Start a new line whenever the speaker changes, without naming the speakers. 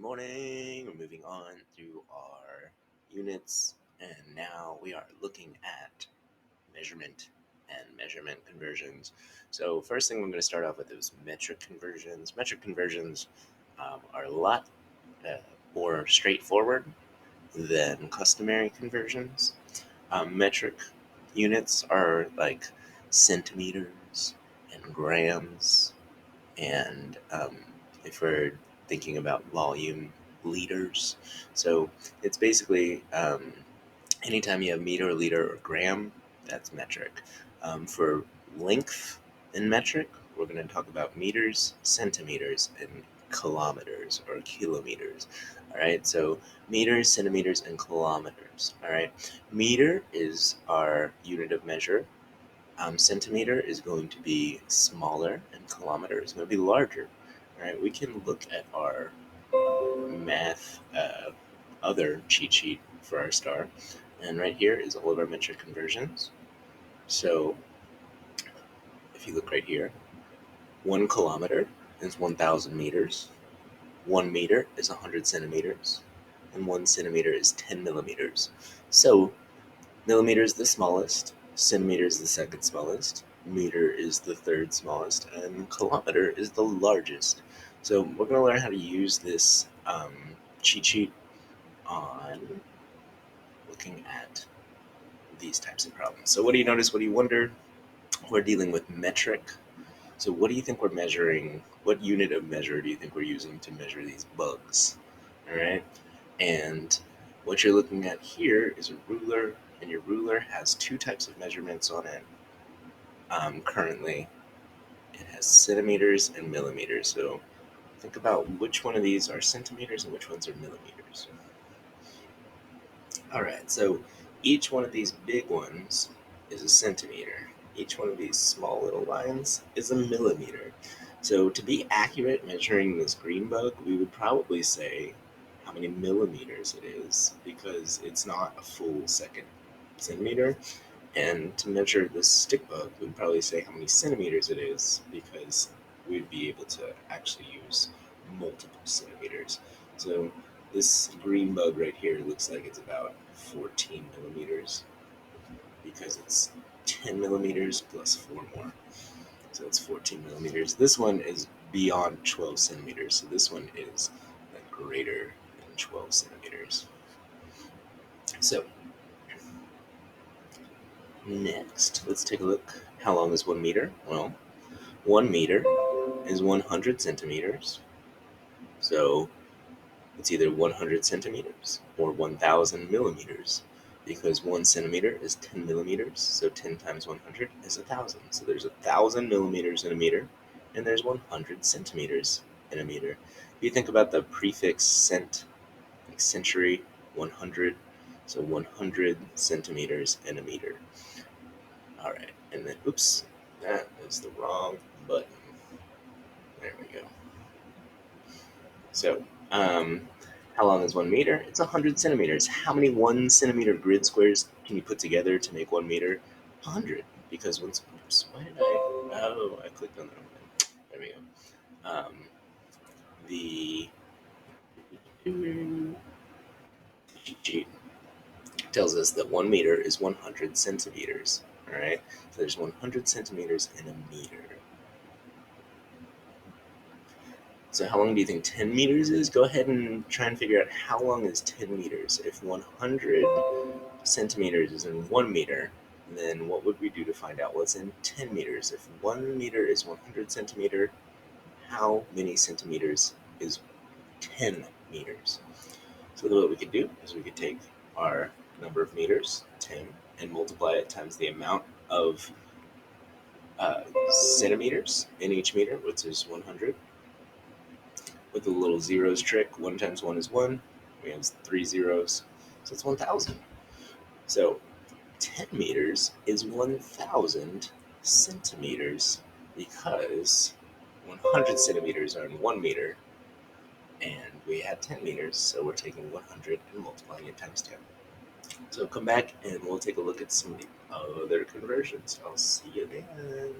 morning. We're moving on through our units, and now we are looking at measurement and measurement conversions. So, first thing we're going to start off with is metric conversions. Metric conversions are a lot uh, more straightforward than customary conversions. Metric units are like centimeters and grams and if we're thinking about volume, liters. So it's basically anytime you have meter, liter, or gram, that's metric. For length in metric, we're going to talk about meters, centimeters, and kilometers or kilometers. All right, so meters, centimeters, and kilometers. All right, meter is our unit of measure. Centimeter is going to be smaller and kilometer is going to be larger. All right, we can look at our math other cheat sheet for our star, and right here is all of our metric conversions. So if you look right here, 1 kilometer is 1,000 meters, 1 meter is 100 centimeters, and 1 centimeter is 10 millimeters. So millimeter is the smallest, centimeter is the second smallest, meter is the third smallest, and kilometer is the largest. So we're going to learn how to use this cheat sheet on looking at these types of problems. So what do you notice? What do you wonder? We're dealing with metric. So what do you think we're measuring? What unit of measure do you think we're using to measure these bugs? All right. And what you're looking at here is a ruler, and your ruler has two types of measurements on it. Currently, it has centimeters and millimeters. So think about which one of these are centimeters and which ones are millimeters. All right, so each one of these big ones is a centimeter. Each one of these small little lines is a millimeter. So to be accurate measuring this green bug, we would probably say how many millimeters it is because it's not a full second centimeter. And to measure this stick bug, we'd probably say how many centimeters it is because we'd be able to actually use multiple centimeters. So this green bug right here looks like it's about 14 millimeters because it's 10 millimeters plus 4 more. So it's 14 millimeters. This one is beyond 12 centimeters. So this one is like greater than 12 centimeters. So next, let's take a look. How long is 1 meter? Well, 1 meter is 100 centimeters. So it's either 100 centimeters or 1,000 millimeters because 1 centimeter is 10 millimeters. So 10 times 100 is 1,000. So there's 1,000 millimeters in a meter, and there's 100 centimeters in a meter. If you think about the prefix cent, like century, 100, so 100 centimeters in a meter. All right, and then, oops, that is the wrong button. There we go. So, how long is 1 meter? It's 100 centimeters. How many 1 centimeter grid squares can you put together to make 1 meter? 100. Because once, oops, why did I? Oh, I clicked on the wrong thing. There we go. The cheat sheet tells us that 1 meter is 100 centimeters. All right, so there's 100 centimeters in a meter. So how long do you think 10 meters is? Go ahead and try and figure out how long is 10 meters. If 100 centimeters is in 1 meter, then what would we do to find out what's in 10 meters? If 1 meter is 100 centimeter, how many centimeters is 10 meters? So what we could do is we could take our number of meters, 10, and multiply it times the amount of centimeters in each meter, which is 100. With the little zeros trick, 1 times 1 is 1. We have 3 zeros, so it's 1,000. So 10 meters is 1,000 centimeters because 100 centimeters are in 1 meter, and we had 10 meters, so we're taking 100 and multiplying it times 10. So come back and we'll take a look at some of the other conversions. I'll see you then.